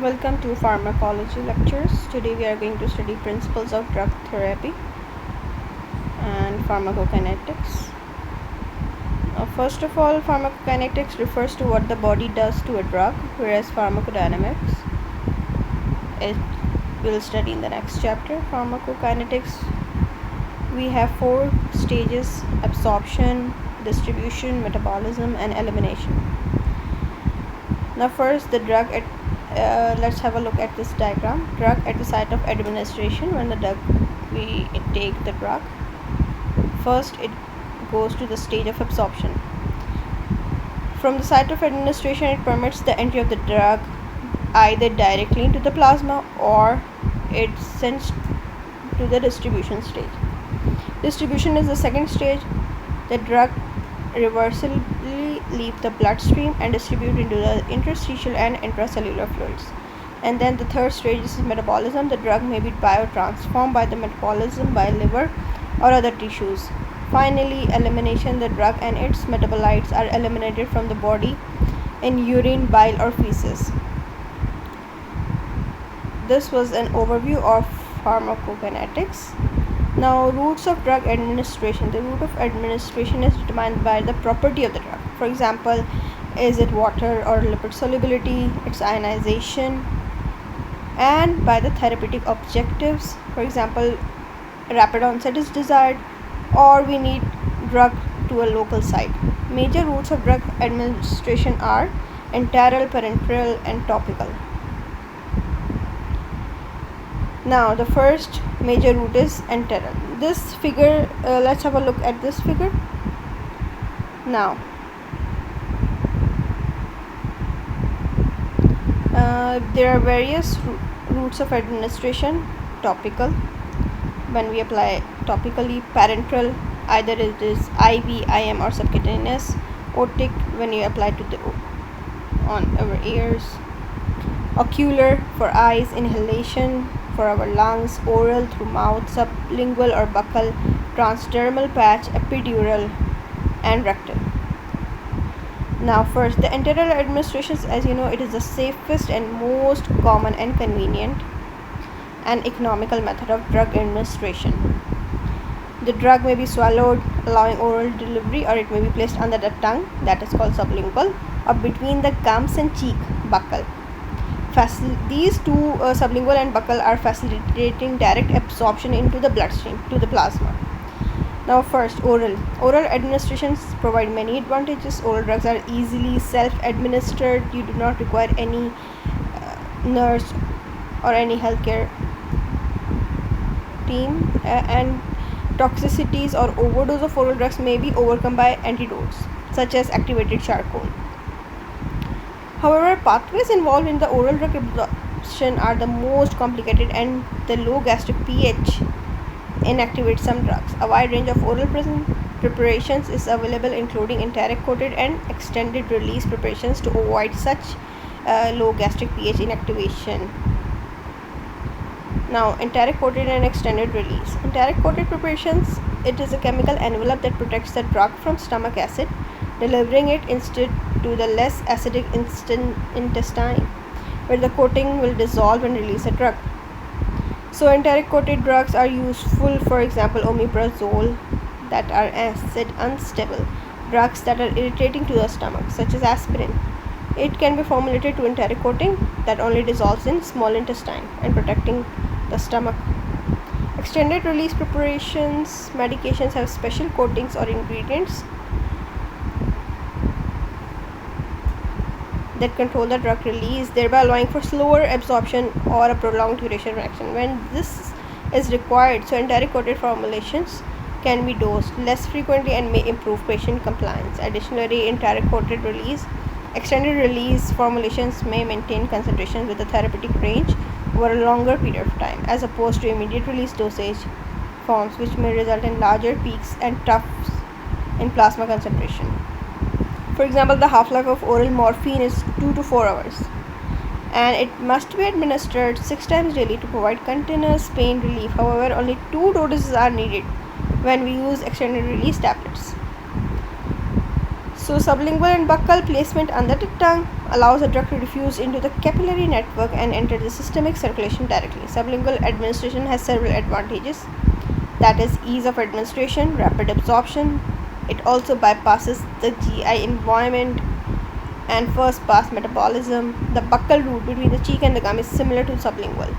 Welcome to Pharmacology lectures. Today we are going to study principles of drug therapy and pharmacokinetics. First of all, pharmacokinetics refers to what the body does to a drug, whereas pharmacodynamics it will study in the next chapter. Pharmacokinetics, we have 4 stages: absorption, distribution, metabolism, and elimination. Now first, the drug at let's have a look at this diagram. Drug at the site of administration. When we take the drug, first it goes to the stage of absorption. From the site of administration, it permits the entry of the drug either directly into the plasma or it's sent to the distribution stage. Distribution is the second stage. The drug reversibly leave the bloodstream and distribute into the interstitial and intracellular fluids. And then the third stage is metabolism. The drug may be biotransformed by the metabolism by liver or other tissues. Finally, elimination. The drug and its metabolites are eliminated from the body in urine, bile, or feces. This was an overview of pharmacokinetics. Now, routes of drug administration. The route of administration is determined by the property of the drug. For example, is it water or lipid solubility, its ionization, and by the therapeutic objectives. For example, rapid onset is desired, or we need drug to a local site. Major routes of drug administration are enteral, parenteral, and topical. Now the first major route is enteral. This figure, let's have a look at this figure. Now there are various routes of administration. Topical, when we apply topically. Parenteral, either it is IV, IM, or subcutaneous. Otic, when you apply to on our ears. Ocular, for eyes. Inhalation, for our lungs. Oral, through mouth. Sublingual or buccal. Transdermal patch. Epidural, and rectal. Now first, the enteral administrations, as you know, it is the safest and most common and convenient and economical method of drug administration. The drug may be swallowed, allowing oral delivery, or it may be placed under the tongue, that is called sublingual, or between the gums and cheek, buccal. These two, sublingual and buccal, are facilitating direct absorption into the bloodstream, to the plasma. Now first, oral. Oral administrations provide many advantages. Oral drugs are easily self-administered. You do not require any nurse or any healthcare team, and toxicities or overdose of oral drugs may be overcome by antidotes such as activated charcoal. However, pathways involved in the oral drug absorption are the most complicated, and the low gastric pH inactivates some drugs. A wide range of oral preparations is available, including enteric coated and extended release preparations, to avoid such low gastric pH inactivation. Now, enteric coated and extended release. Enteric coated preparations, it is a chemical envelope that protects the drug from stomach acid, delivering it instead to the less acidic intestine, where the coating will dissolve and release the drug. So enteric coated drugs are useful, for example, omeprazole, that are acid unstable, drugs that are irritating to the stomach, such as aspirin. It can be formulated to enteric coating that only dissolves in small intestine and protecting the stomach. Extended release preparations, medications have special coatings or ingredients that control the drug release, thereby allowing for slower absorption or a prolonged duration of action when this is required. So enteric coated formulations can be dosed less frequently and may improve patient compliance. Additionally, enteric coated release, extended release formulations may maintain concentration with a therapeutic range over a longer period of time, as opposed to immediate release dosage forms, which may result in larger peaks and troughs in plasma concentration. For example, the half-life of oral morphine is 2 to 4 hours, and it must be administered 6 times daily to provide continuous pain relief. However, only 2 doses are needed when we use extended release tablets. So sublingual and buccal placement under the tongue allows the drug to diffuse into the capillary network and enter the systemic circulation directly. Sublingual administration has several advantages, that is ease of administration, rapid absorption. It also bypasses the GI environment and first pass metabolism. The buccal route between the cheek and the gum is similar to sublingual.